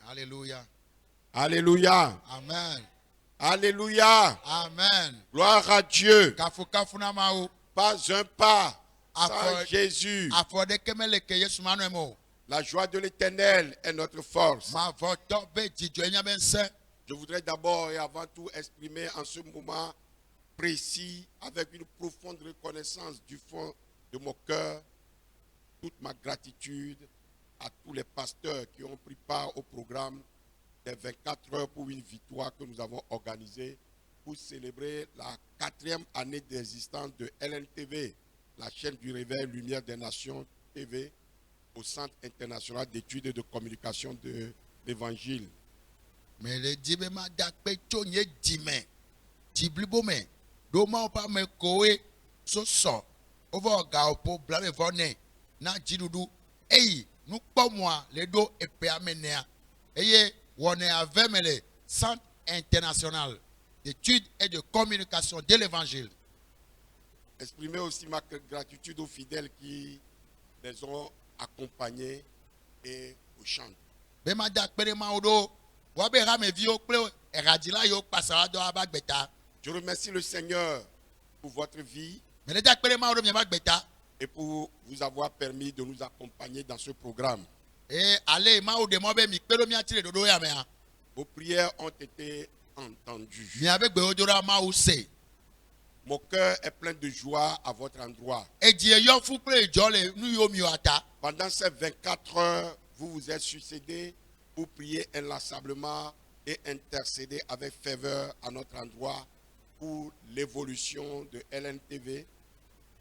Alléluia. Alléluia. Amen. Alléluia. Amen. Gloire à Dieu. Kafukafunamao. Pas un pas sans Afo- Jésus. Afode kemele ke Yesu manuemo. La joie de l'Éternel est notre force. Ma voto be jijo enya bense. Je voudrais d'abord et avant tout exprimer en ce moment précis, avec une profonde reconnaissance du fond de mon cœur, toute ma gratitude à tous les pasteurs qui ont pris part au programme des 24 heures pour une victoire que nous avons organisé pour célébrer la 4e année d'existence de LNTV, la chaîne du réveil Lumière des Nations TV, au Centre international d'études et de communication de l'Évangile. Mais le dibe ma dakpe chonye dime. Jiblibo me. Doma opa me koe so so. Over ga opo blame vone. Na jidudu. Eyi, nous pas moi les do epe amenea. Eye wone avemele Centre international d'études et de communication de l'Évangile. Exprimer aussi ma gratitude aux fidèles qui les ont accompagnés et au chant. Bema dakpe ma odo. Wabe rame vio ple eradila yo pasara do abagbeta. Je remercie le Seigneur pour votre vie Mais le dakpe ma odo mi abagbeta. et pour vous avoir permis de nous accompagner dans ce programme. Eh ale ma ode mo be mi pelo mi atire dodo ya me ha. Vos prières ont été entendues. Mi abegbe odora ma use. Mon cœur est plein de joie à votre endroit. Eji yo fu ple jo le nu yo mi ata. Pendant ces 24 heures, vous vous êtes succédés pour prier inlassablement et intercéder avec ferveur à notre endroit pour l'évolution de LNTV.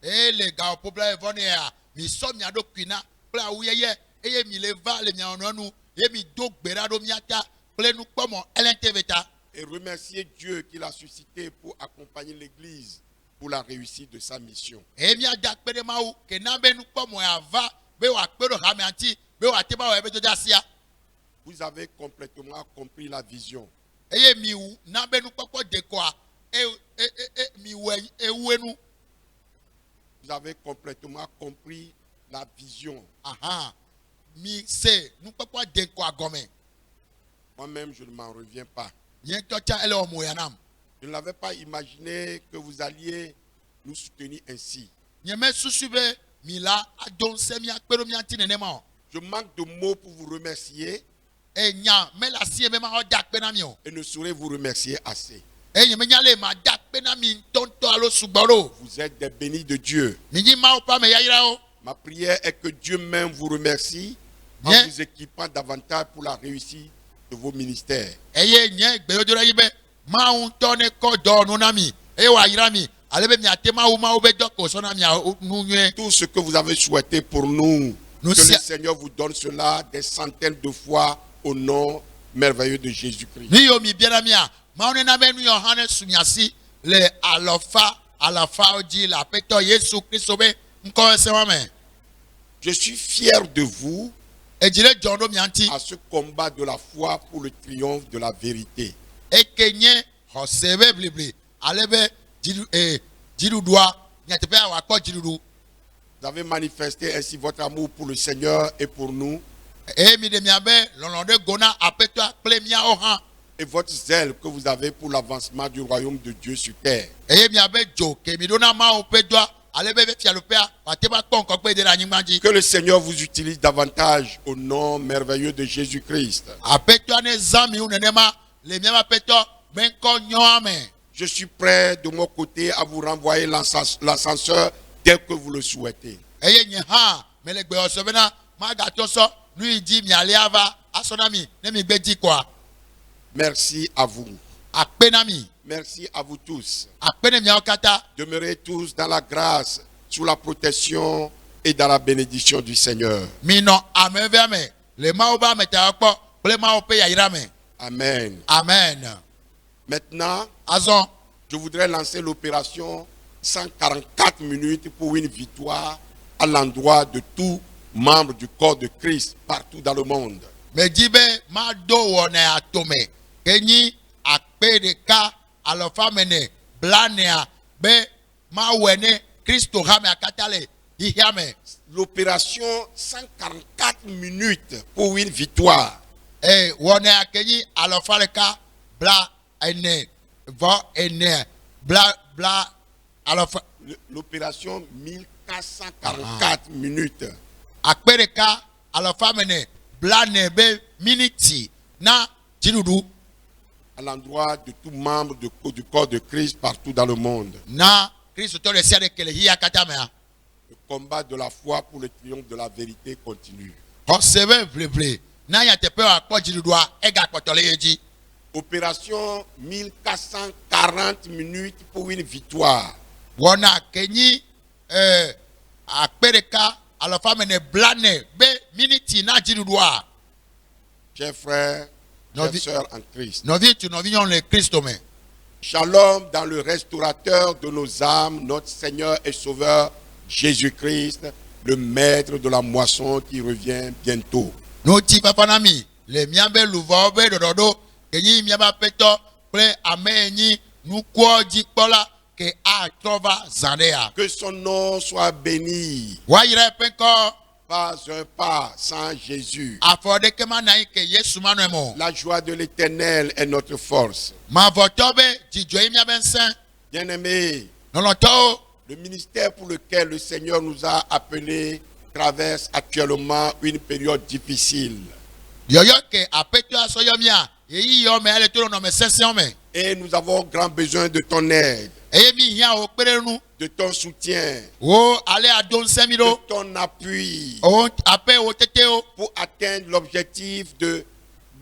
Eh le ga popla evone ya. Mi so mi ado kwina pla uyeye eye mi le va le mi ononu e mi do gbera do mi ata ple nu pomo LNTV ta. Et remercier Dieu qui l'a suscité pour accompagner l'Église pour la réussite de sa mission. E mi ada pere ma u ke na be nu pomo ya va be wa pero ha mi anti be wa te ba wa be to jasia. Vous avez complètement compris la vision. Eye mi u na be nu popo de kwa mi we ewenu. Vous avez complètement compris la vision. Aha. Mi se nu popo de kwa gome. Moi-même, je ne m'en reviens pas. Yen to cha ele omo ya nam. Je ne l'avais pas imaginé que vous alliez nous soutenir ainsi. Yen me susu be mi la adon se mi akpero mi anti nene ma. Je manque de mots pour vous remercier E nya me la sie me ma o dakpe na mi o. et ne saurais vous remercier assez. E yen me nya le ma dakpe na mi tonto alo sugboro. Vous êtes des bénis de Dieu. Mi ni ma o pa me ya ira o. Ma prière est que Dieu même vous remercie en Bien. vous équipant davantage pour la réussite de vos ministères. Eye nye gbe odora yi be ma un to ne ko do nu na mi. E wa ira mi. Ale be mi ate ma o be do ko so na mi nu nwe. Tout ce que vous avez souhaité pour nous, Nous que le si- Seigneur vous donne cela des centaines de fois au nom merveilleux de Jésus-Christ. Ni yo mi biara mi a ma one na be nu Yohane sumiasi le alafa oji la peto Yesu Kristo be nko se wa me. Je suis fier de vous Ejire jondo mi anti à ce combat de la foi pour le triomphe de la vérité. ekenye hosebe blibli alebe jidu doa nyatepe wa ko jidu. Vous avez manifesté ainsi votre amour pour le Seigneur et pour nous, Mi de mi abe lolonde gona apeto akple mi a ohan. et votre zèle que vous avez pour l'avancement du royaume de Dieu sur terre. Mi abe jo ke mi dona ma o pe doa alebe be fialopea wateba kon ko pe de la nyimbaji. Que le Seigneur vous utilise davantage au nom merveilleux de Jésus-Christ. Apeto ne zami unenema le mi apeto ben ko nyo amen. Je suis prêt de mon côté à vous renvoyer l'ascenseur dès que vous le souhaitez. Eye nye ha melegbe osobena ma gato so nu iji mi ale ava asona mi ne mi gbe ji kwa. Merci à vous. Akpena mi Merci à vous tous. akpene mi okata. Demeurez tous dans la grâce, sous la protection et dans la bénédiction du Seigneur. Mino ameveme le maoba metaakpo ple maope ya irame. Amen. Amen. Maintenant, Azon je voudrais lancer l'opération 144 minutes pour une victoire à l'endroit de tous membres du corps de Christ partout dans le monde. mejibe ma do wone atome kenyi akpe de ka alofa mene blanea be ma wene Kristo hame akatale ihiame. L'opération 144 minutes pour une victoire. wɔne akenyi alɔfaleka bla ene vɔ ene bla alɔfa. L'opération 1444 minutes. Akpereka alɔfa mene bla ne be miniti na dziɖuɖu. À l'endroit de tout membre du corps de Christ partout dans le monde. Na Kristo tɔ ɖe sia ɖe kele hiya katã mea. Le combat de la foi pour le triomphe de la vérité continue. Xɔse be vlev na nyateƒe akpɔ dziɖuɖua egakpɔtɔ le ye dzi. Opération 1440 minutes pour une victoire. Wɔna kenyi akpereka alɔfa mene bla ne be miniti na dziɖuɖua. Chers frères, chers sœurs en Christ. Nɔvi tu nɔvi nyɔnu le Kristo me. Shalom dans le restaurateur de nos âmes, notre Seigneur et Sauveur Jésus-Christ, le maître de la moisson qui revient bientôt. Noti papa nami le miabe luvɔ be ɖɔɖɔɖo kenyi miaba petɔ kple ame enyi nukuɔ dzikpɔla ke atrɔ va zã ɖe ya. Que son nom soit béni. Woayra eƒe ŋkɔ. Pas un pas sans Jésus. Afɔ ɖeke ma na yi ke Yesu ma nɔe mo. La joie de l'Éternel est notre force. Mavɔtɔ be dzidzɔ yi miabe ŋusẽ. Bien-aimés, Lɔlɔtɔwo. le ministère pour lequel le Seigneur nous a appelés traverse actuellement une période difficile. Yɔyɔ ke aƒetɔ asɔyɔ mia yeyi yɔ me ale to nɔnɔme sesẽwo me. Et nous avons grand besoin de ton aide, Eye mi hiã wo kpe ɖe nu. de ton soutien, Wo ale ado ŋusẽ mi de ɖo. ton appui Wo aƒe wo tetewo. pour atteindre l'objectif de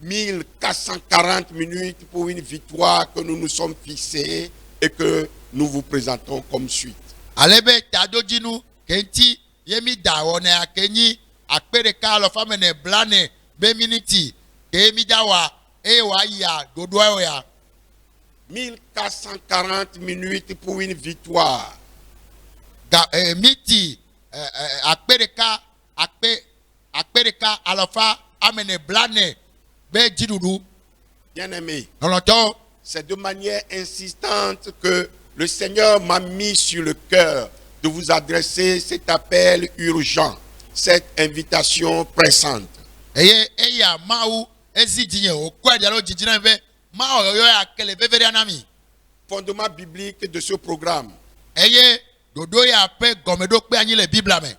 1440 minutes pour une victoire que nous nous sommes fixés et que nous vous présentons comme suite. Ale be tadodzinu kenti ye mi da wɔne akenyi akpeɖeka alɔfa mene bla ne be miniti ke mi da wa eye wòayia ɖoɖoawo ya. 1440 minutes pour une victoire. Miti akpeɖeka akpeɖeka alɔfa amene bla ne be dziɖuɖu. Bien-aimés, Lɔlɔtɔwo. c'est de manière insistante que le Seigneur m'a mis sur le cœur de vous adresser cet appel urgent, cette invitation pressante. Eye eya mawu ezi dzinye wòkɔe ɖe alo dzidzina be ma ɔyɔyɔ ya kele veve ɖe na mi. Fondement biblique de ce programme, Eye ɖoɖo ya ƒe gɔmeɖokpe anyi le Biblia me.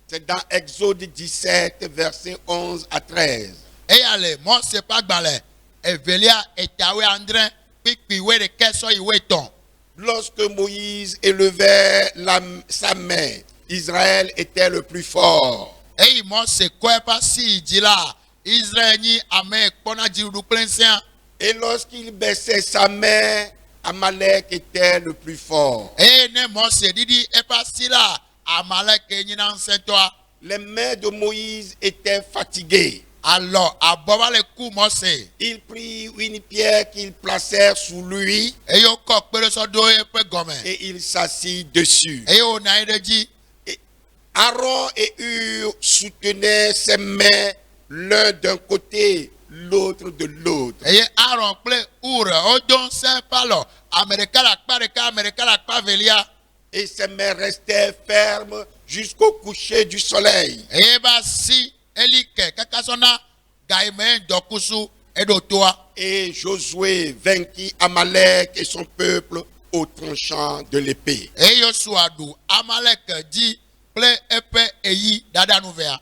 c'est dans Exode 17, versets 11 à 13. Eya le Mose ƒe agbalẽ evelia etawe andre kpikpi we ɖeke sɔ yi we etɔ̃. Lorsque Moïse élevait sa main, Israël était le plus fort. Eyi Mose kɔ eƒe asi yi dzi la, Israel nyi ame kpɔna dziɖuɖu kple ŋusẽ. Et lorsqu'il baissait sa main, Amalek était le plus fort. Eye ne Mose ɖiɖi eƒe asi la, Amaleke nyina ŋusẽtɔa. Les mains de Moïse étaient fatiguées. Alɔ abɔ va le ku Mose. Il prit une pierre qu'il plaçait sous lui Eye wokɔ kpeɖesɔ ɖo eƒe gɔme. et il s'assit dessus. Eye wònɔ anyi ɖe dzi. Aaron et Hur soutenaient ses mains l'un d'un côté, l'autre de l'autre. Eye Aaron kple Ur wodo ŋusẽ ƒe alɔ. Ame ɖeka le akpa ɖeka, ame ɖeka le akpa velia. Et ses mains restaient fermes jusqu'au coucher du soleil. Eye be asi eli ke kaka sɔna gaime dɔkusu eɖo toa. Et Josué vainquit Amalek et son peuple au tranchant de l'épée. Eye Yosua ɖu Amalek dzi kple eƒe eyi ɖaɖanu vea.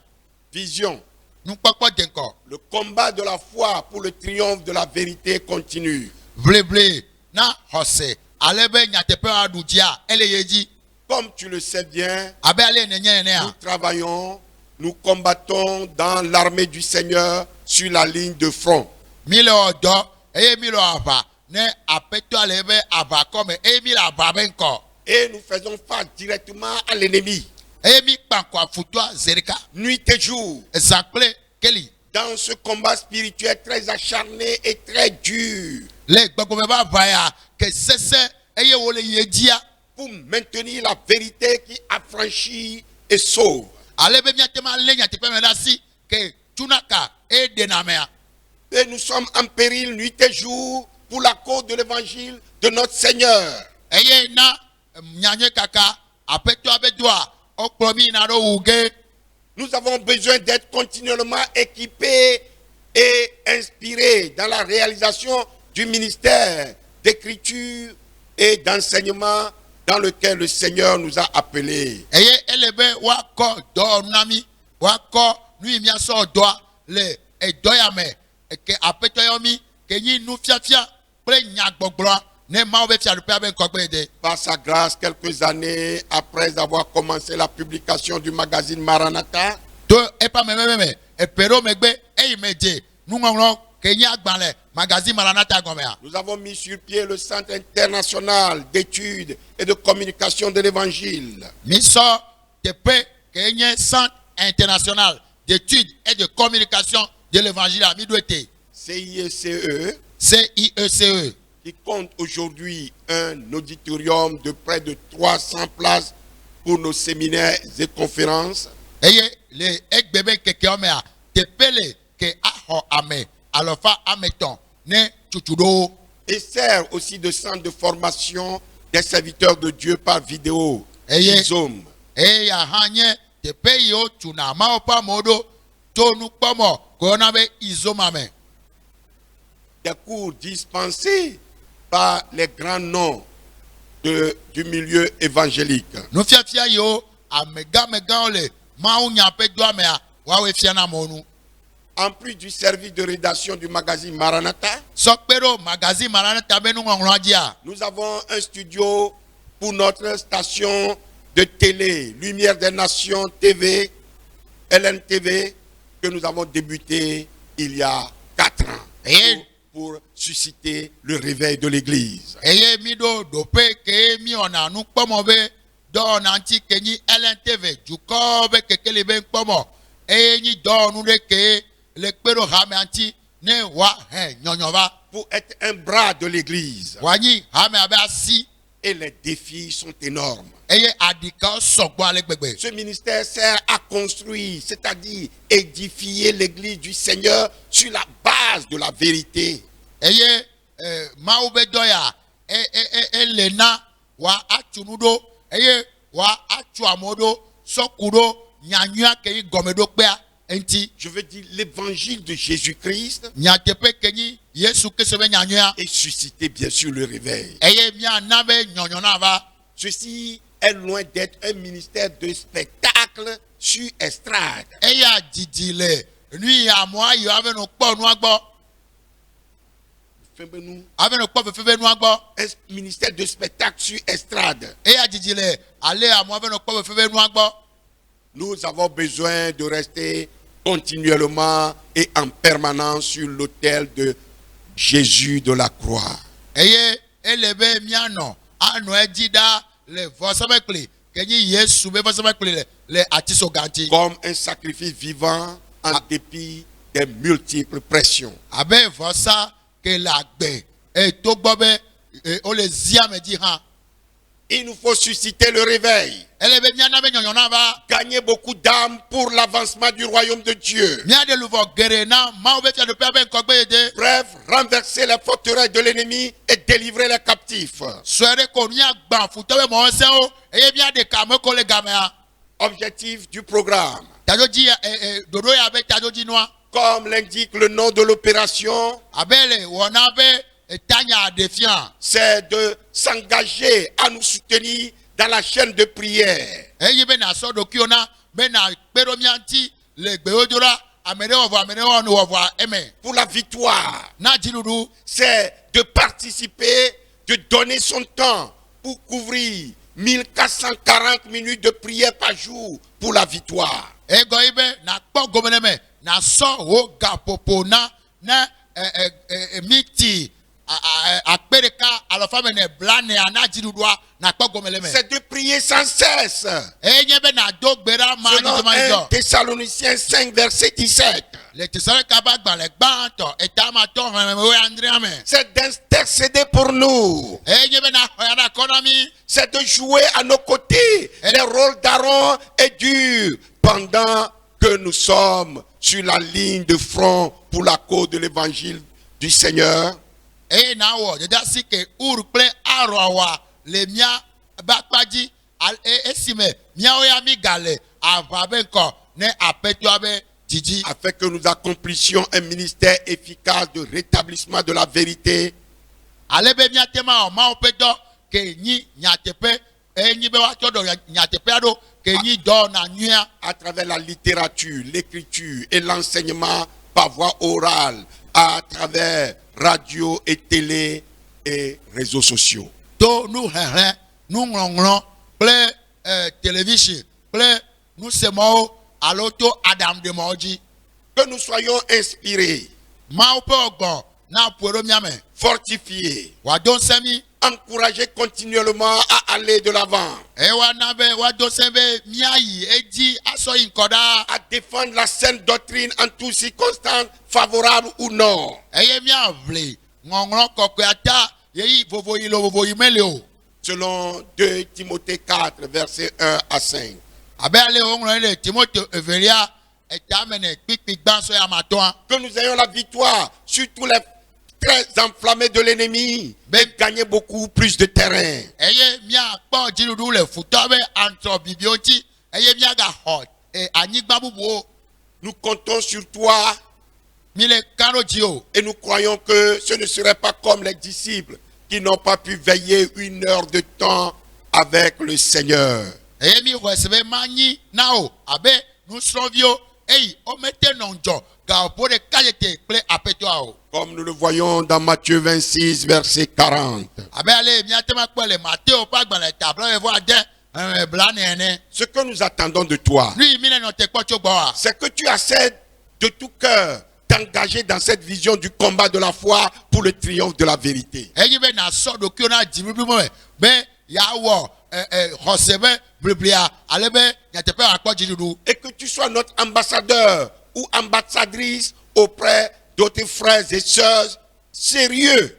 Vision. Nukpɔkpɔ de ŋkɔ. Le combat de la foi pour le triomphe de la vérité continue. Vleble na xɔse ale be nyateƒe aɖu dzia ele ye dzi. Comme tu le sais bien, Abe ale nenye nous nenea. travaillons, nous combattons dans l'armée du Seigneur sur la ligne de front. Mi le wɔ dɔ eye mi le wɔ aʋa ne aƒetɔ le ebe aʋakɔ me eye mi le aʋa be ŋkɔ. Et nous faisons face directement à l'ennemi, Eye mi kpa ŋkɔ afutoa zi ɖeka. nuit et jour, Zã kple keli. dans ce combat spirituel très acharné et très dur, Le gbɔgbɔme ba aʋa ya ke sesẽ eye wole ye dzia. pour maintenir la vérité qui affranchit et sauve. Ale be miate ma lé nyateƒe me ɖe asi ke tunaka eye ɖena amea. Et nous sommes en péril nuit et jour pour la cause de l'évangile de notre Seigneur. Eye na nyanye kaka aƒetɔa be doa wokplɔ mi yina ɖo wu ge. Nous avons besoin d'être continuellement équipés et inspiré dans la réalisation du ministère d'écriture et d'enseignement dans lequel le Seigneur nous a appelés. eye elebe wako do nami wako nu mi aso do le edo ya me ke apeto yomi ke yin nu fiafia pre nyagbogbo ne ma obe fia dupe abe nkogbe de. Par sa grâce, quelques années après avoir commencé la publication du magazine Maranatha, To epa me epero megbe eyi meje nu ngonglo ke yin agbanle magazine Maranatha gomea. nous avons mis sur pied le Centre international d'études et de communication de l'Évangile. Mi so tepe ke yin centre international d'études et de communication de l'évangile à Midouete. CIECE, CIECE. qui compte aujourd'hui un auditorium de près de 300 places pour nos séminaires et conférences. Eye le egbebe keke omea tepele ke aho ame alofa ameton ne chuchudo. Et sert aussi de centre de formation des serviteurs de Dieu par vidéo. Eye. Zoom. Eya hanye tepe yo tuna maopa modo tonu pomo kona be izomame. Des cours dispensés par les grands noms du milieu évangélique. No fiafia yo amega ole mawu nyape do amea wawe fiana monu. En plus du service de rédaction du magazine Maranatha, Sokpero magazine Maranatha benu ngonglo dia. nous avons un studio pour notre station de télé, Lumière des Nations TV, LNTV, que nous avons débuté il y a 4 ans pour susciter le réveil de l'Église. Eye mi do dope ke mi ona nu kpomo be do nanti ke ni LNTV juko be kekele be kpomo eye ni do nu de ke le kpero hame anti ne wa he nyonyoba Pour être un bras de l'Église. wa ni hame abe asi Et les défis sont énormes. eye adika sogbo ale gbegbe. Ce ministère sert à construire, c'est-à-dire édifier l'Église du Seigneur sur la base de la vérité. Eye mawu be do ya lena wa atunudo eye wa atu amodo sokudo nyanyua ke gomedo pea enti Je veux dire, l'évangile de Jésus-Christ nyatepe kenyi Yesu kesebe nyanyua et susciter bien sûr le réveil. eye mia nabe nyonyona va. Ceci est loin d'être un ministère de spectacle sur estrade. Eya didile nui amwa yo ave no kpo nu agbo Fais-nous ave no kpo fefebe nu agbo un ministère de spectacle sur estrade. eya didile ale amwa ave no kpo fefebe nu agbo. Nous avons besoin de rester continuellement et en permanence sur l'autel de Jésus de la croix. Eye elebe miano ano edida le vosamekle kenyi Yesu be vosamekle le atiso ganti Comme un sacrifice vivant en dépit des multiples pressions. abe vosa ke la gbe e to gbobe o le zia me di han Il nous faut susciter le réveil, elebe miana be nyonyona va gagner beaucoup d'âmes pour l'avancement du royaume de Dieu. mia de luvo gere na ma obe tia de pe be nkogbe de Bref, renverser les forteresses de l'ennemi et délivrer les captifs. swere ko nia gba futowe mo se o eye mia de kame ko le gamea Objectif du programme. tajoji dodo ya be tajoji noa Comme l'indique le nom de l'opération, abele wona be tanya defiant c'est de s'engager à nous soutenir dans la chaîne de prière. eye be na so do kiona be na kpero mianti le gbe ojora amere wo no wo eme Pour la victoire, na jinudu c'est de participer, de donner son temps pour couvrir 1440 minutes de prière par jour pour la victoire. ego ibe na kpo gomeneme na so wo gapopo na miti akpereka alofame ne blane ana jinudua na kpo gomeleme C'est de prier sans cesse. enye be na do gbera ma Selon ni 1 jo Thessaloniciens 5, verset 17. le tesore ka ba gba le gbanto etama to we andriame C'est d'intercéder pour nous. enye be na hoyada economy C'est de jouer à nos côtés les rôles d'Aaron et d'Hur pendant que nous sommes sur la ligne de front pour la cause de l'évangile du Seigneur. e na wo de dasi ke urple arwa le mia bakpaji esime mia o ya mi gale ava be nko ne apeto abe didi afin que nous accomplissions un ministère efficace de rétablissement de la vérité ale be miatema o ma o pe do ke nyi nyatepe enyi be wa to do nyatepe ado ke nyi do na nyua à travers la littérature, l'écriture et l'enseignement par voie orale, à travers radio et télé et réseaux sociaux. to nu hehe nu nglonglo ple télévision ple nu semo alo to adam de moji Que nous soyons inspirés, ma o pe ogbo na puero miame fortifiés, wa don semi encouragés continuellement à aller de l'avant, e wa na be wa don sebe miayi eji aso inkoda à défendre la saine doctrine en toutes circonstances, favorables ou non. eye mia vle ngonglo kokwe ata yeyi vovo yilo vovo yimeleo Selon 2 Timothée 4, versets 1 à 5. abe ale onglo le Timothée Everia etamene pipi gbanso ya matoa Que nous ayons la victoire sur tous les traits enflammés de l'ennemi, mais gagner beaucoup plus de terrain. eye mia kpo jirudu le futo be antro bibioti eye mia ga hot anyigba bubu Nous comptons sur toi mi le karo jio et nous croyons que ce ne serait pas comme les disciples qui n'ont pas pu veiller 1 heure de temps avec le Seigneur. eye mi wesebe manyi nao abe nusrovio ei o mete nonjo ga opore kayete ple apetoa o Comme nous le voyons dans Matthieu 26, verset 40. abe ale mia tema kwele Matteo pagba le tablo evo ade blane ene Ce que nous attendons de toi, lui mi le no te kpocho gbo c'est que tu accèdes de tout cœur t'engager dans cette vision du combat de la foi pour le triomphe de la vérité. eye be na so do kio na jibibi mo be ya wo hosebe bliblia ale be nyatepe akpo jirudu Et que tu sois notre ambassadeur ou ambassadrice auprès d'autres frères et sœurs sérieux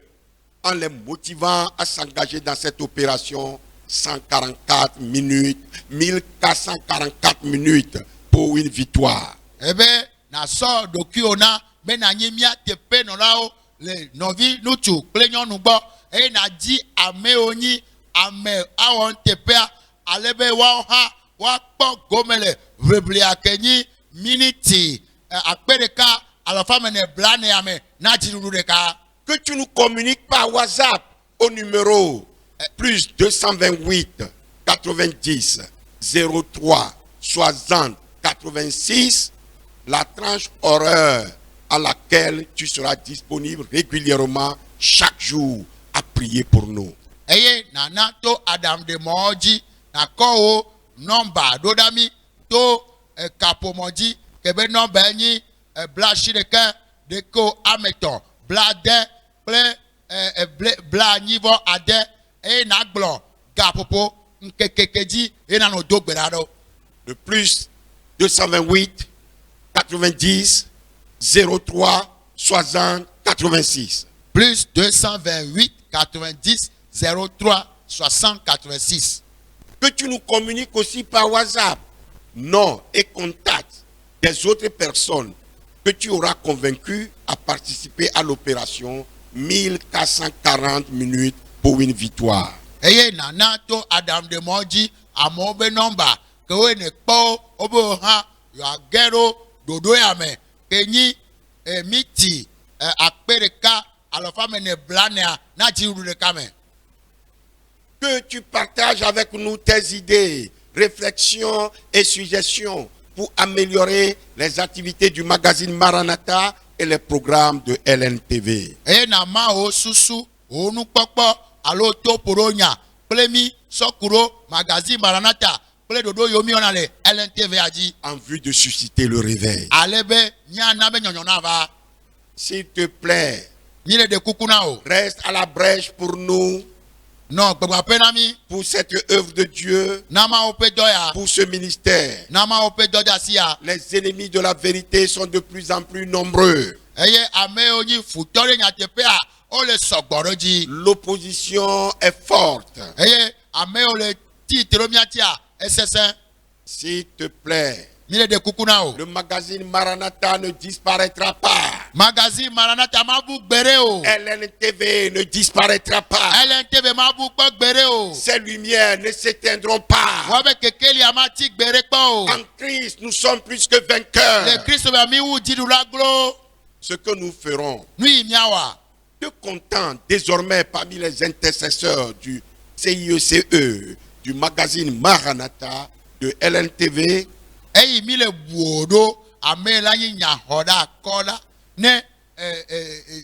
en les motivant à s'engager dans cette opération 144 minutes, 1444 minutes pour une victoire. ebe na so do kio na be na nyi mia tepe no lao le novi nutu kple nyɔnu gbɔ eye na di ame onyi ame awɔ teƒea ale be woawo hã woakpɔ gome le ʋeʋlia kenyi miniti akpe ɖeka alafa mene blane me na dziɖuɖu ɖeka. Que tu nous communiques par WhatsApp au numéro plus 228 90 03 60 86 la tranche horaire à laquelle tu seras disponible régulièrement chaque jour à prier pour nous. Eye nana to adam de mɔdzi nakɔ wo nɔmba ɖo ɖa mi to kapomɔdzi kebe nɔmba nyi bla asi ɖeke ɖeko ame etɔ̃ bla ade kple bla anyivɔ ade eye nagblɔ gaƒoƒo nkekeke dzi eye nanɔ do gbe ɖa ɖo. Le plus 228 90 03 60 86. Plus 228 90 03 60 86. Que tu nous communiques aussi par WhatsApp nom et contact des autres personnes que tu auras convaincu à participer à l'opération 1440 minutes pour une victoire. Eye nana to adam de mɔdzi amewo be nɔmba ke wo ne kpɔ wobe hã yoagero dodo ya me ke nyi miti akpe ɖeka alafa mene blanea na dziɖuɖu ɖeka me. Que tu partages avec nous tes idées, réflexions et suggestions pour améliorer les activités du magazine Maranatha et les programmes de LNTV. Eye na ma wo susu wo nukpɔkpɔ alo to poronya kple mi sɔkuro magazine Maranatha kple dodo yomi wɔna le LNTV dzi. En vue de susciter le réveil. Ale be miana be nyɔnyɔ na va. S'il te plaît, Mi le de kuku na o. reste à la brèche pour nous, Non gbegba pe na mi. pour cette œuvre de Dieu, Na ma wo pe dɔ ya. pour ce ministère. Na ma wo pe dɔ dza si ya. Les ennemis de la vérité sont de plus en plus nombreux. Eye ame yiwo nyi futɔ ɖe nyateƒea wo le sɔgbɔ ɖe dzi. L'opposition est forte. Eye ame yiwo le ti tero miatia esesẽ. S'il te plaît, mile de kukunao. Le magazine Maranatha ne disparaîtra pas. Magazine Maranatha mabu bereo. LNTV ne disparaîtra pas. LNTV mabu bereo. Ces lumières ne s'éteindront pas. Wabe kekeli amati bereko. En Christ, nous sommes plus que vainqueurs. Le Christ va mi u didula glo. Ce que nous ferons, Nui miawa. de content désormais parmi les intercesseurs du CIECE, du magazine Maranatha, de LNTV, Eyi mile buodo amela nya hoda kola ne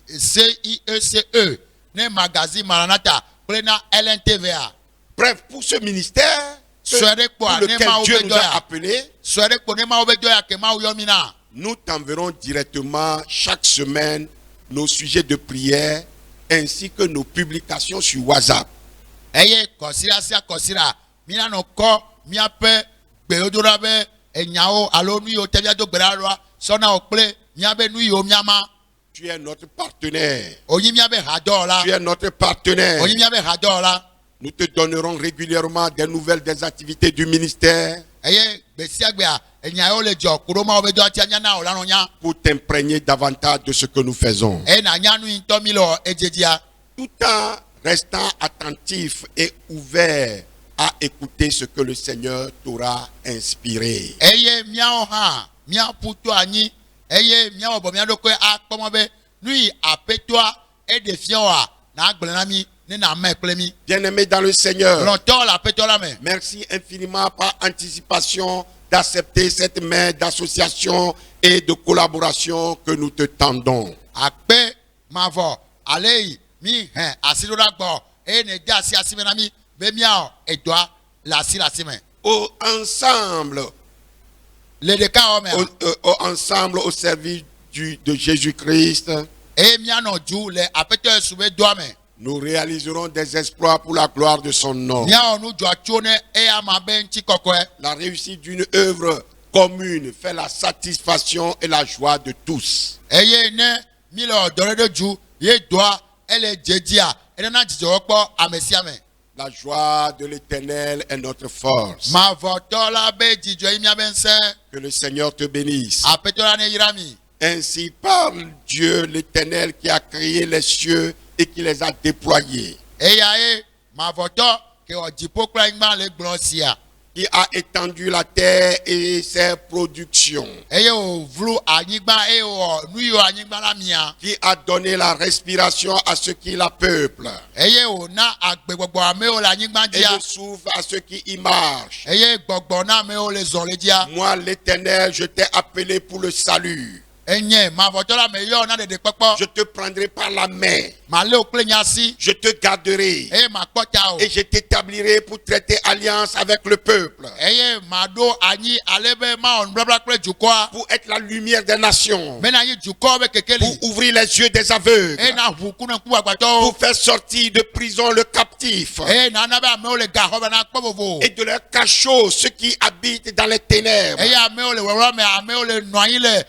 CIECE ne magazine Maranatha plena LNTVA. bref, pour ce ministère pour lequel Dieu nous a appelés, nous t'enverrons directement chaque semaine nos sujets de prière ainsi que nos publications sur WhatsApp. Eye kosira sia kosira mina no ko mia pe gbeodora be enyao alo nu yo tebia do gbera sona okple mia be nu yo miama. Tu es notre partenaire. Oyi mia be hadola. Tu es notre partenaire. Oyi mia be hadola. Nous te donnerons régulièrement des nouvelles des activités du ministère Eye besia gbea enyao le jo kuroma obedo atianya na olano nya. pour t'imprégner davantage de ce que nous faisons. E na nya nu intomilo ejedia. Tout en restant attentif et ouvert à écouter ce que le Seigneur t'aura inspiré. Eye miao ha mia puto anyi eye miao bo mia doko akpomobe nui apetoa e defioa na agbenami ni na meklemi. Bien-aimés dans le Seigneur, Longtemps la petola me. merci infiniment par anticipation d'accepter cette main d'association et de collaboration que nous te tendons. Akpe mavo alei mi he asidora gbo e ne ja si asimenami be miao edoa la sime. Ensemble, Le deka o me. ensemble au service de Jésus-Christ, E mia no ju le apeto sube doa me. nous réaliserons des exploits pour la gloire de son nom. Mia onu jo chone e amabe nchi kokwe. La réussite d'une œuvre commune fait la satisfaction et la joie de tous. Eye ne mi lo dore de ju ye doa ele jedia e na jijo po amesiame. La joie de l'Éternel est notre force. Ma votola be jijo imia bense Que le Seigneur te bénisse. apetola ne yirami. Ainsi parle Dieu l'Éternel qui a créé les cieux et qui les a déployés, Eya e ma voto ke o jipo kra ingba le gbonsia. qui a étendu la terre et ses productions, Eye o vlu anyigba e o nuyo anyigba la mia. qui a donné la respiration à ceux qui la peuplent Eye o na agbe gbogbo ame o la anyigba et dia. le souffle à ceux qui y marchent. Eye gbogbo na me o le zole dia. Moi, l'Éternel, je t'ai appelé pour le salut. Enye ma votola me yo na de pepo. Je te prendrai par la main, Ma le o klenyasi. je te garderai Eye ma kota o. et je t'établirai pour traiter alliance avec le peuple, Eye ma do anyi alebe ma on blabla kle jukwa. pour être la lumière des nations, Mena yi jukwa be kekeli. pour ouvrir les yeux des aveugles, E na hukuna ku agbato. pour faire sortir de prison le captif E na na ba me o le ga ho be na kpobovo. et de leur cachot ceux qui habitent dans les ténèbres. Eye ame o le wero me ame o le noyi le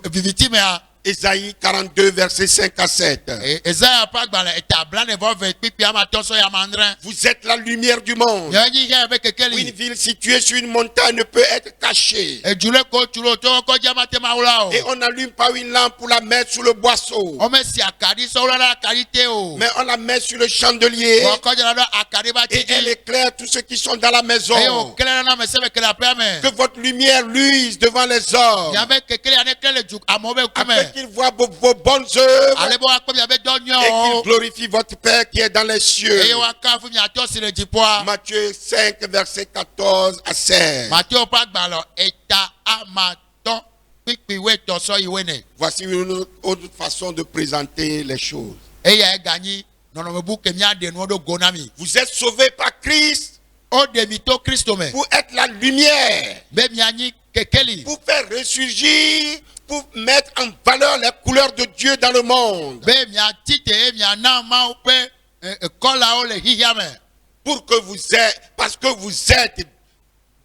vivitime a. Ésaïe 42, versets 5 à 7. Ezaya pa gbale etabla ne vo ve pipi ama toso ya mandrin. Vous êtes la lumière du monde. Yanyi ye be Une kekeli. ville située sur une montagne ne peut être cachée. Ejule ko tulo to ko jama te maula o. Et on n'allume pas une lampe pour la mettre sous le boisseau, O me si akari so la akari te o. mais on la met sur le chandelier O ko jala do akari ba et elle tiji. éclaire tous ceux qui sont dans la maison. E o kele na me se be kele apre me. Que votre lumière luise devant les hommes, Ya be kekeli ane kele juk amobe afin kume. qu'ils voient vos bonnes œuvres Alebo akpo ya be donyo et qu'ils o. glorifient votre Père qui est dans les cieux. E wa ka fu mi atosi le jipoa. Matthieu 5, versets 14 à 16. Mateo pa gbalo eta amaton pipi we toso iwene. Voici une autre façon de présenter les choses. E ya ganyi nono me bu ke mi ade no do gonami. Vous êtes sauvés par Christ O de mito Kristo me. pour être la lumière, Be mi anyi kekeli. pour faire ressurgir, pour mettre en valeur les couleurs de Dieu dans le monde, Be mi atite e mi ana ma o pe kola o le hihiame. pour que vous êtes, parce que vous êtes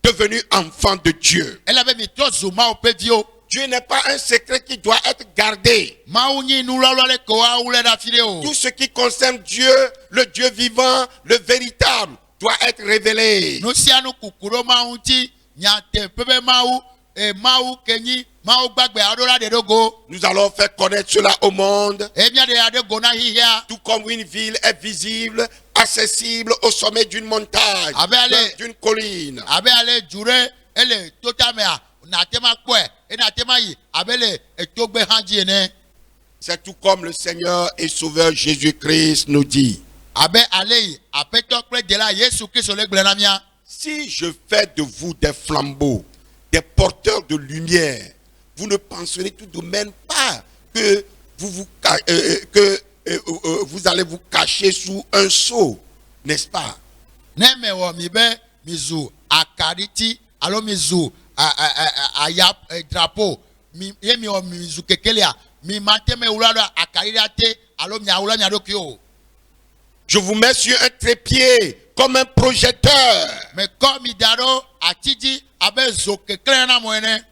devenus enfants de Dieu. Elle avait mis tout sur ma o pe vio. Dieu n'est pas un secret qui doit être gardé. Ma o ni nu la le ko a o le da file o. Tout ce qui concerne Dieu, le Dieu vivant, le véritable, doit être révélé. No si anu kukuro ma unti nya te pepe ma o e mau kenyi mau gbagbe adora de dogo. Nous allons faire connaître cela au monde. E mia de ade gona hihia. Tout comme une ville est visible, accessible au sommet d'une montagne, d'une colline. Abe ale jure ele totamea na tema kwe e na tema yi abele etogbe hanji ene. C'est tout comme le Seigneur et Sauveur Jésus-Christ nous dit. Abe ale apeto kwe de la Yesu Kristo le gble na mia. Si je fais de vous des flambeaux, des porteurs de lumière, vous ne penserez tout de même pas que vous allez vous cacher sous un seau, n'est-ce pas? Neme wo mi be mizu akariti alo mizu aya drapeau mi yemi wo mizu kekelea mi manteme ulada akarirate alo mi awula mi adokio. Je vous mets sur un trépied comme un projecteur. Mais comme idaro atiji abe zo kekele na moene.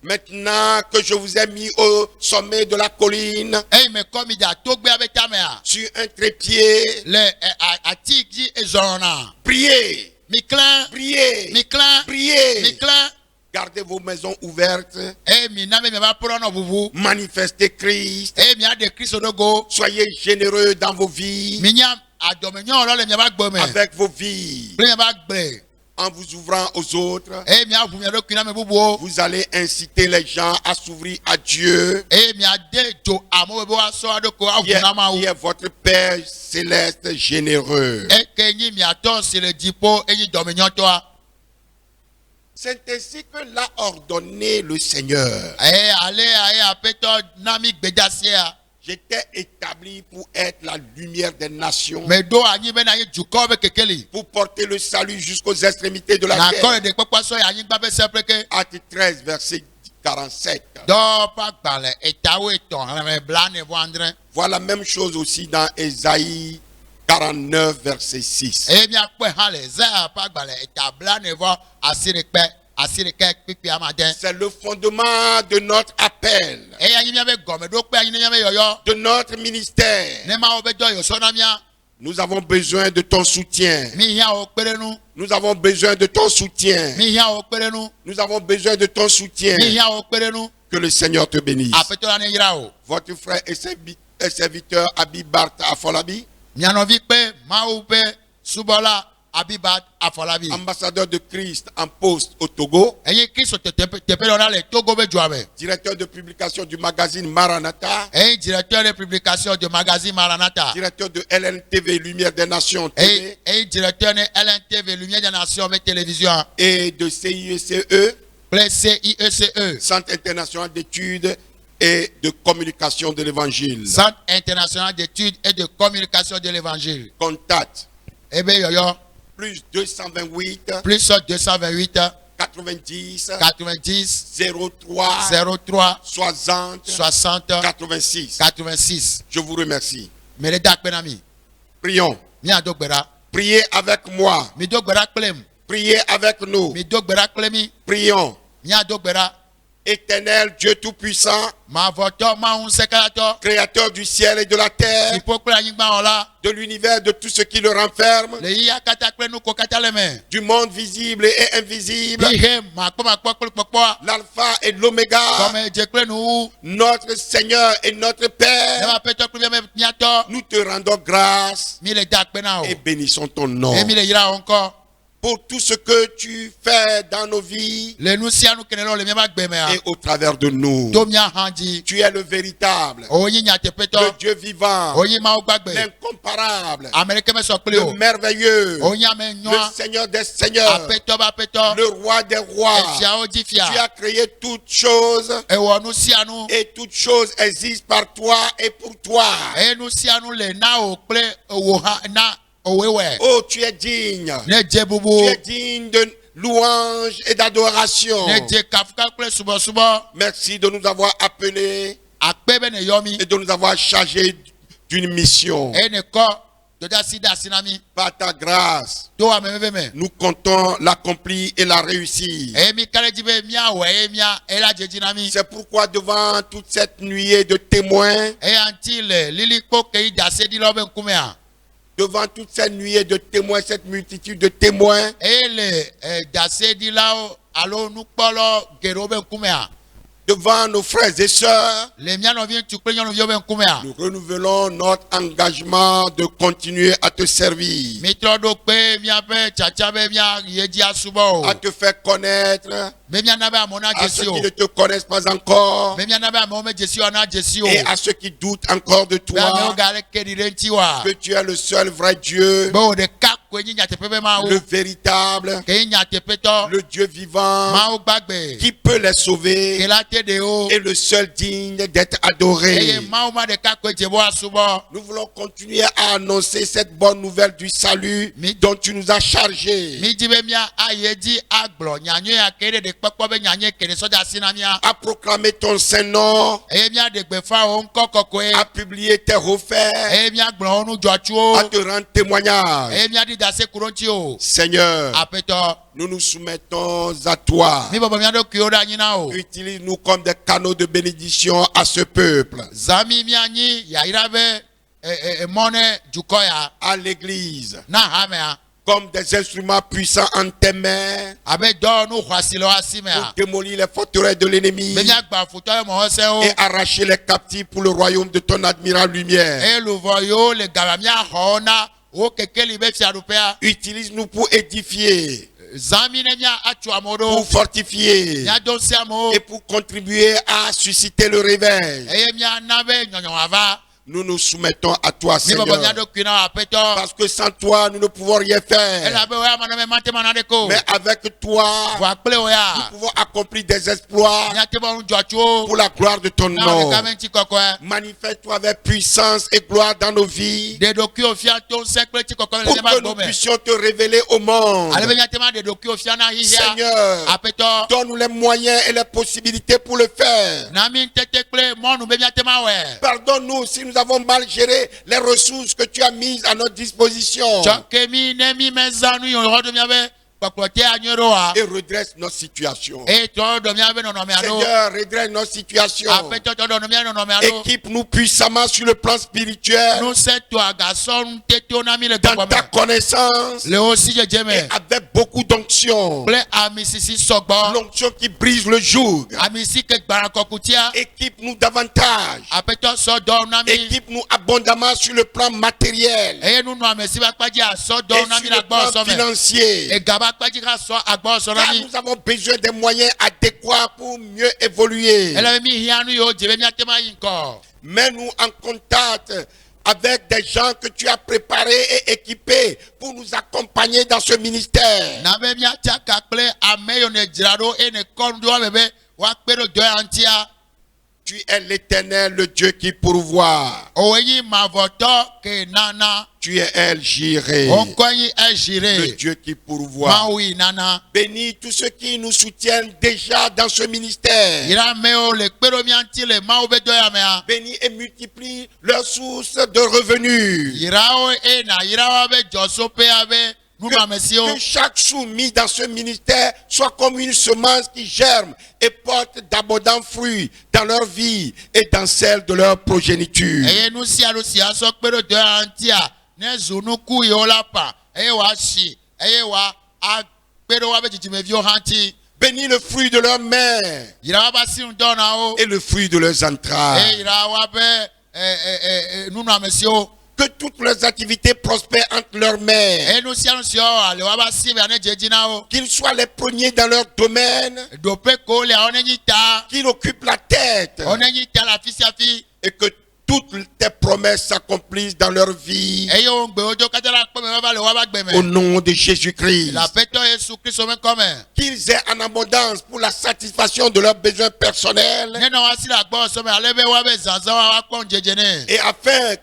Maintenant que je vous ai mis au sommet de la colline, Mais comme ida togbe abe tamea sur un trépied, le atiji ezona. priez, Miklan, priez, miklan, priez. miklan. Gardez vos maisons ouvertes. Mi name mi ba prono bubu. Manifestez Christ. Mi ade Kristo dogo. Soyez généreux dans vos vies. Mi nya adomenyo lo le mi ba gbome. Avec vos vies. Mi ba gbe. En vous ouvrant aux autres, Mi avu mi do kina me bubu. vous allez inciter les gens à s'ouvrir à Dieu, Mi ade jo amo bo aso adoko qui avuna ma est votre Père céleste généreux. kenyi mi aton se le dipo enyi domenyo toa. C'est ainsi que l'a ordonné le Seigneur. Ale apeto nami gbedasia. J'étais établi pour être la lumière des nations, Me do anyi be na yi juko be kekeli. pour porter le salut jusqu'aux extrémités de la Na ko terre. de papa so anyi gba be sepreke. Acte 13, verset 47. Do pa gbale etawe ton re blane vendre. Voilà la même chose aussi dans Ésaïe 49, verset 6. Mi akpe han le za pa gbale etablane vo asireke pipi amade. C'est le fondement de notre appel, Anyi mi be gome do pe anyi mi be yoyo. de notre ministère. Ne ma obe do yo so na mia. Nous avons besoin de ton soutien. Mi ya o perenu. Nous avons besoin de ton soutien. Mi ya o perenu. Nous avons besoin de ton soutien. Mi ya o perenu. Que le Seigneur te bénisse. Apeto la ne yira o. Votre frère et serviteur Abibart Afolabi, Mi anovi pe ma obe subola Abibat Afolabi. ambassadeur de Christ en poste au Togo, Eyi Kristo tepe lona le Togo be joabe. directeur de publication du magazine Maranatha, Eyi directeur de publication du magazine Maranatha. directeur de LNTV Lumière des Nations TV Eyi directeur de LNTV Lumière des Nations avec télévision. et de CIECE, CIECE. Centre international d'études et de communication de l'évangile. Centre international d'études et de communication de l'évangile. Contact Ebe yoyo. plus 228 Plus 228 90 90 03 03 60 60 86. 86. Je vous remercie. Mere dak penami. Prions. Mi adogbera. Priez avec moi. Mi dogbera klem. Priez avec nous. Mi dogbera klemi. Prions. Mi adogbera. Éternel Dieu Tout-Puissant, Ma voto ma un sekalato. Créateur du ciel et de la terre, Ipokwe anyigba ola. de l'univers, de tout ce qui le renferme, Le iya kata kle nu ko kata leme. du monde visible et invisible, Bihe ma kpo kle kpo. l'alpha et l'oméga, Comme je kle nu. notre Seigneur et notre Ne Père, ma peto kle me miato. nous te rendons grâce Mi le dak penao. et bénissons ton nom Et mi le yira encore. pour tout ce que tu fais dans nos vies Le nu sia nu kenelo le mi ba gbe me a. et au travers de nous. Domia hanji. Tu es le véritable, Oyin nya te peto. le Dieu vivant, Oyin ma ogbagbe. l'incomparable, Amerike me so kle le o. merveilleux, Oyin ame le nyoa. Seigneur des seigneurs, Apeto ba peto. le roi des rois. Efia o Tu difia. as créé toutes choses Ewo nu sia nu. et toutes choses existent par toi et pour toi. E nu sia nu le na o kple owo ha na owewe. Oh, tu es digne. Ne je Tu bubu. es digne de louange et d'adoration. Ne je kafuka kple subo subo. Merci de nous avoir appelés Akpe ne yomi. et de nous avoir chargés d'une mission. E ne ko doda sida sinami. Par ta grâce, To wa me me. nous comptons l'accomplir et la réussir. E mi kale jibe mia we e mia e la jeji nami. C'est pourquoi devant toute cette nuée de témoins, E anti le lili ko ke ida se di lo be nkume a. devant toute cette nuée de témoins, cette multitude de témoins, E le da se di la o alo nukpɔlɔ geɖewo be ŋkumea. devant nos frères et sœurs, Le mia nɔvi ŋutsu kple nyɔnuviwo be ŋkumea. nous renouvelons notre engagement de continuer à te servir, Mitrɔ ɖo kpe miaƒe tsatsa be mia yi edzi asubɔ à o. te faire connaître Be miana be amewo na à dzesi ceux o. qui ne te connaissent pas encore Be miana be amewo me dzesi o na dzesi o. et à ceux qui doutent encore de Be amewo toi, ga le ke ɖi ɖe ŋuti wa. que tu es le seul vrai Dieu, Be wo ɖeka koe nye nyateƒe be Mawu. le véritable, Ke nye nyateƒetɔ. le Dieu vivant, Mawu gbagbe. qui peut les Ke sauver la te ɖe wo. et le seul digne d'être Eye adoré. Mawu ma ɖeka koe dze bo asubɔ. Nous voulons continuer à annoncer cette bonne nouvelle du salut dont tu nous as chargé, Mi di be mia ayi edzi agblɔ nyanyɔe ya ke ɖe ɖekpɔkpɔ be nyanyɔe ke ɖe sɔdza asi na mia. à proclamer ton Saint-Nom, Eye mia ɖe gbefa wo ŋkɔ kɔkɔe. à publier tes refaits, Eye mia gblɔ wo nu à dzɔtsuwo. te rendre témoignage. Eye mia ɖi dase ku ɖo ŋuti o. Seigneur, Aƒetɔ. nous nous soumettons à toi. Mi bɔbɔ mia ɖokuiwo ɖe anyi na o. Utilise-nous comme des canaux de bénédiction à ce peuple, Zami mia nyi yayra be mɔ ne dukɔ ya. à l'église, Na hamea. comme des instruments puissants en tes mains Abe dɔwɔnu xɔasi le wo asi pour mea. démolir les forteresses de l'ennemi Be mia gba futɔ ye mɔwɔsɛwo. et arracher les captifs pour le royaume de ton admirable lumière. Eye luvɔ yiwo le gama mia xɔwo na wo kekeli be fiaɖuƒea. Utilise-nous pour édifier, Zami ne mia atso amewo pour ɖo. fortifier Mia do ŋusẽ amewo. et pour contribuer à susciter le réveil. Eye mia na be nyɔnyɔ wòava. Nous nous soumettons à toi, Mi bɔbɔ mia Seigneur, ɖokui na wo aƒetɔ. parce que sans toi, nous ne pouvons rien faire. Elabe wo ya manɔme mate ma na ɖeke o. Mais avec toi, Vɔ akple wo nous ya. pouvons accomplir des exploits Miate bɔ nu dzɔtsuwo. pour la gloire de ton Na wo nom. ɖeka be ŋuti kɔkɔe. Manifeste-toi avec puissance et gloire dans nos vies Ɖe ɖokuiwo fia to ŋusẽ kple ŋuti kɔkɔe le pour miaƒe que nous agbo me. puissions te révéler au monde. Ale be miate ma ɖe ɖokuiwo fia na xixia. Seigneur, Aƒetɔ. donne-nous les moyens et les possibilités pour le faire. Na mi tete kple mɔnu be miate ma wɔe. Pardonne-nous si nous avons mal géré les ressources que tu as mises à notre disposition Tsɔke mi ne mi mezã nu yɔrɔ do miabe kpɔkplɔte anyi ɖo wa. et redresse notre situation. Eye tɔ ɖo miabe nɔnɔmea ɖo. Seigneur, redresse notre situation. Aƒetɔ tɔ ɖo mia nɔnɔmea ɖo. Équipe-nous puissamment sur le plan spirituel Nusẽ to agasɔ nu teto na mi le dans gbɔgbɔ ta me. connaissance Le wo si dzedze me. et avec beaucoup d'onction. Kple ami sisi sɔgbɔ. L'onction qui brise le joug. Ami si ke gbara kɔkutia. Équipe-nous davantage. Aƒetɔ sɔ dɔ na mi. Équipe-nous abondamment sur le plan matériel Eye nunɔame si be akpadzi asɔ et dɔ na mi sur le le plan agbɔsɔ me. financier. Egaba akpadzi ka sɔ agbɔsɔ na Car mi. nous avons besoin des moyens adéquats pour mieux évoluer. Ele be mi hiã nu yiwo dze be miate ma yi ŋkɔ. Mets-nous en contact avec des gens que tu as préparés et équipés pour nous accompagner dans ce ministère. Na be miatsaka kple ame yiwo ne dzra ɖo eye ne kɔ nu ɖo wɔme be woakpe ɖo dɔ ya ŋutia. Tu es l'Éternel, le Dieu qui pourvoit. Òwe nyi mavɔtɔ ke nana. Tu es El Jireh, Woŋkɔe nyi le Ejire. Dieu qui pourvoit. Mawu yi nana. Bénis tous ceux qui nous soutiennent déjà dans ce ministère. Yra amewo le kpe ɖo mia ŋuti le Mawu be dɔ ya mea. Bénis et multiplie leurs sources de revenus. Yirawo eye na yirawo be dzɔsoƒea be nunɔamesiwo. Que chaque sou mis dans ce ministère soit comme une semence qui germe et porte d'abondants fruits dans leur vie et dans celle de leur progéniture. Eye nu sia nu si asɔ kpe ɖo dɔ ya ŋutia ne zu nuku yiwo la pa eye wòasi eye wòakpe ɖo woabe dzidzimeviwo hã ŋuti. Bénis le fruit de leurs mains Yira woabe asi ŋudɔ na wo. et le fruit de leurs Eye entrailles. yira woabe nunɔamesiwo. Que toutes leurs activités prospèrent entre leurs mains. Eye nu sia nu si wɔwɔ le woabe asi be ne dze dzi na wo. Qu'ils soient les premiers dans leur domaine, Ɖoƒe ko le wo ne nyi ta. qu'ils occupent la tête Wo ne nyi ta le afi sia afi. et que toutes tes promesses s'accomplissent dans leur vie. Eye wo ŋugbewo do katã la kpɔ me vava le woabe agbe me. Au nom de Jésus-Christ. Le aƒetɔ Yesu Kristo me kɔme. Qu'ils aient en abondance pour la satisfaction de leurs besoins personnels Ne nɔ woasi le agbɔsɔ me ale be woabe zazã woakpɔ ŋdzedze ne. et afin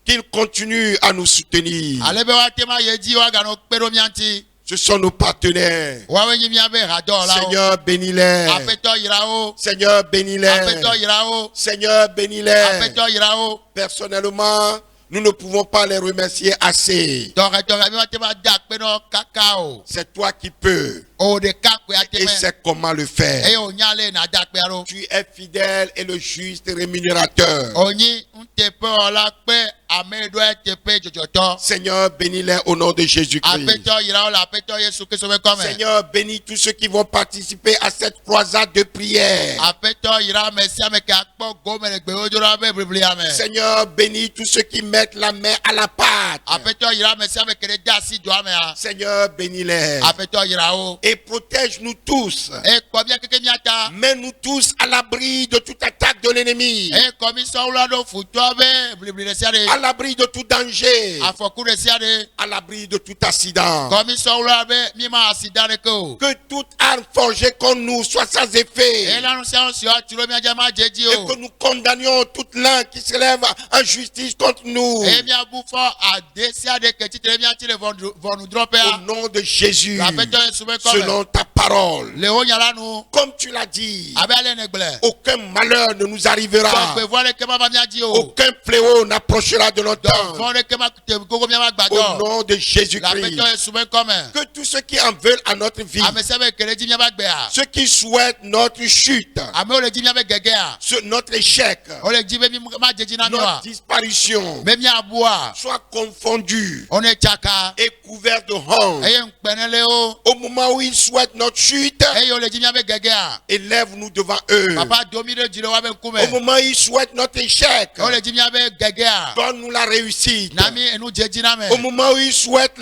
qu'ils continuent à nous soutenir. Ale be woate ma yi edzi woaganɔ kpe ɖo mia ŋuti. Ce sont nos partenaires. Woawoe nyi míabe hadɔwɔlawo. Seigneur, bénis-les. Aƒetɔ yra wo. Seigneur, bénis-les. Aƒetɔ yra wo. Seigneur, bénis-les. Aƒetɔ yra wo. Personnellement, nous ne pouvons pas les remercier assez. Tɔxɛtɔxɛ mi wate ma da akpe nɔ kaka o. C'est toi qui peux O ɖeka koe ate et me. sais comment le faire. Eye wònya le na da akpea ɖo. Tu es fidèle et le juste rémunérateur. Wònyi tepe la pe amedo tepe jojoto. Seigneur, bénis-les au nom de Jésus-Christ. Apeto ira la apeto Yesu Kristo be come. Seigneur, bénis tous ceux qui vont participer à cette croisade de prière. Apeto ira merci ameke akpo gome le gbe ojora be biblia me. Seigneur, bénis tous ceux qui mettent la main à la pâte. Apeto ira merci ameke de dasi do ame a. Seigneur, bénis-les. Apeto ira o. Et protège-nous tous. E ko bien keke miata. Mets-nous tous à l'abri de toute attaque de l'ennemi. E komi so ulo do futo be biblia siade. À l'abri de tout danger. Afoku de siade. À l'abri de tout accident. Komi so ulo be mi ma asidare ko. Que toute arme forgée contre nous soit sans effet. E la nous si o tiro mi ajama jeji Et o. que nous condamnions toute langue qui se lève en justice contre nous. E mi abufo adesiade ke titre mi atire vonu drope Au a. nom de Jésus. Apeto Yesu be come. Selon ta parole. Le o nyala nu. Comme tu l'as dit. Abe ale negle. Aucun malheur ne nous arrivera. Pe voile ke ma ba mi aji o. Aucun fléau n'approchera de notre temps. Vole ke ma te gogo mi ma Au gbado. nom de La Jésus-Christ. peto Yesu be come. Que tous ceux qui en veulent à notre vie, Amesebe kele di mi ba gbe a. ceux qui souhaitent notre chute, Ame o le di mi be gege a. notre échec, O le di be mi ma jeji na mi notre wa. disparition, Be mi abua. soient confondus On est chaka. et couverts de honte. Eye npenele o. Au moment où ils souhaitent notre chute, Eye o le di mi be gege a. élève-nous devant eux. Papa domine jire wa be nkume. Au moment où ils souhaitent notre échec, O le di mi be gege a. donne-nous la réussite. Na mi enu jeji na me. Au moment où ils souhaitent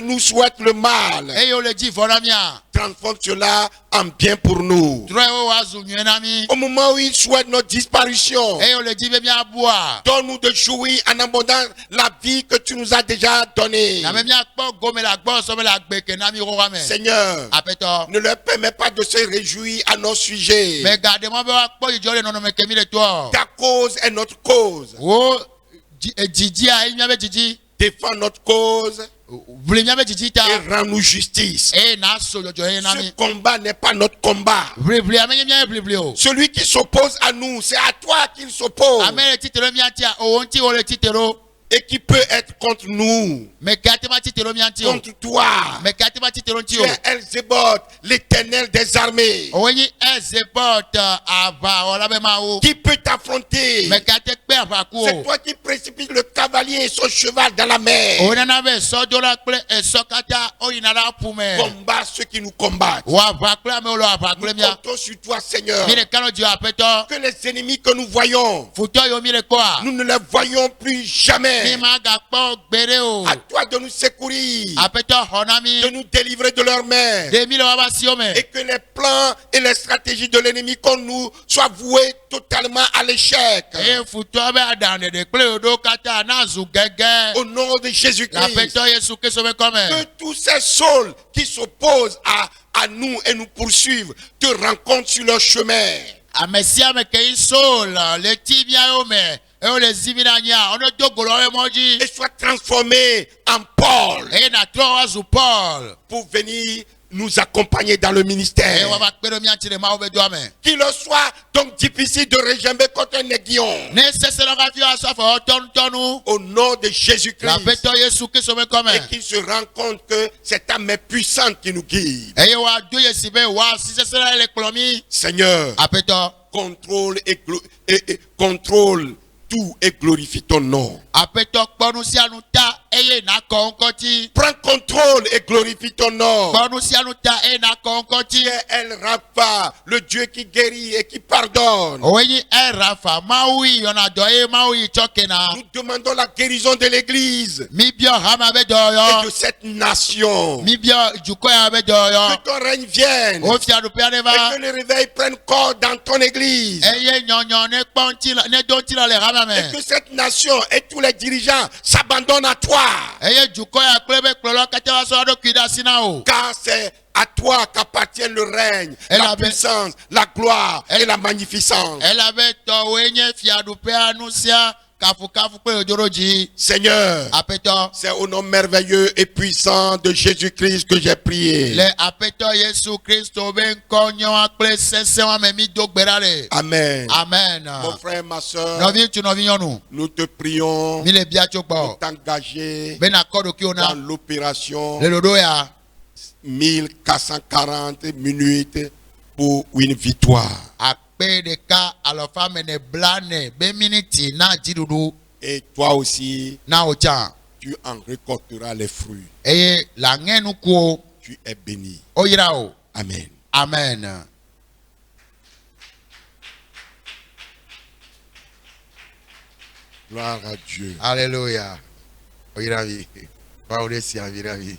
nous souhaitent le mal, Eye o le di vona mi a. transforme cela en bien pour nous. Tro o wa zu nyu na mi. Au moment où ils souhaitent notre disparition, Eye o le di be mi abua. donne-nous de jouir en abondance la vie que tu nous as déjà donnée. Na me mi akpo gome la gbo so me la gbe ke na mi ro wa me. Seigneur, Apeto. ne leur permets pas de se réjouir à nos sujets. Mais garde moi be wa kpo ijo le nono me kemi le to. Ta cause est notre cause. O jiji a mi be jiji. Défends notre cause Vle mi be jiji ta. et rends-nous justice. E na so jojo e na Ce mi. combat n'est pas notre combat. Vle ame mi vle o. Celui qui s'oppose à nous, c'est à toi qu'il s'oppose. Ame le titero mi atia o onti o le titero. Et qui peut être contre nous, Mais kati ma titero mi anti o. contre toi. Mais kati ma titero nti Tu o. es Elzébot, l'éternel des armées. O yin ezebot ava o la be ma o. Qui peut t'affronter? Mais kati pe ava ku C'est o. toi qui précipites le cavalier et son cheval dans la mer. O nana be so do la kple e so kata o yin na pume. Combat ceux qui nous combattent. O ava kple ame o lo ava Nous kple mi a. comptons sur toi, Seigneur. Mi le kano di apeto. Que les ennemis que nous voyons, Futo yo mi le ko a. nous ne les voyons plus Mi jamais. ma ga kpo gbere o. À toi de nous secourir, Apeto hona mi. de nous délivrer de leurs mains. De mi le wa ba si o me. Et que les plans et les stratégies de l'ennemi contre nous soient voués totalement à l'échec. E futo be adane de kple o do kata na zu gege. Au nom de Jésus-Christ. Apeto Yesu Kristo be come. Que tous ces saules qui s'opposent à nous et nous poursuivent te rencontrent sur leur chemin. Amesia me ke isol le tibia yo me. E o le zimina nya. Ono do golo e moji. Et soient transformés en Paul E na tro wa zu Paul. pour venir nous accompagner dans le E ministère. wa ba kpero mi anti le ma o be do ame. Qu'il leur soit donc difficile de régimer contre un aiguillon. Ne sese la ka fi aso fo ton tonu. Au nom de Jésus-Christ. Apeto Yesu Kristo be come. Et qu'ils se rendent compte que cette âme est puissante qui nous guide. E wa do Yesu be wa si sese la le klomi. Seigneur, Apeto. contrôle et contrôle tout et glorifie ton nom. Apeto kponu si anu ta eye na konkoti. Prends contrôle et glorifie ton nom. Kponu si anu ta e na konkoti. Tu es El Rapha, le Dieu qui guérit et qui pardonne. Oyi e rafa maui yona do e maui chokena. Nous demandons la guérison de l'Église Mi bio hama be do et yo. de cette nation. Mi bio juko ya be do yo. Que ton règne vienne O fi adu pe et va. que le réveil prenne corps dans ton Église. Eye nyonyo ne kponti la ne do ti la le hama Et me. que cette nation et tous les dirigeants s'abandonnent à toi. Eye juko ya klebe klolo kate wa so do kwida sina o. Car c'est à toi qu'appartient le règne, Elle la avait- puissance, la gloire et la magnificence. Elle avait to wenye fi adu pe anusia kafu kafu pe ojoroji. Seigneur, Apeto. c'est au nom merveilleux et puissant de Jésus-Christ que j'ai prié. Le apeto Yesu Kristo ben konyo akple sese wa me mi do gberale. Amen. Amen. Mon frère, ma soeur, Novi tu novi yonu. nous te prions Mi le bia de chokbo. t'engager Ben akodo ki dans ona. l'opération Le lodo ya. 1440 minutes pour une victoire. akpe ɖeka alɔfa mene blane be miniti na dziɖuɖu Et toi aussi, na wò tsã. tu en récolteras les fruits. Eye le aŋenukuwo Tu es béni. oyra o. Amen. Amen. Gloire à Dieu. Alléluia. Oyra vi. Va o de si avira vi.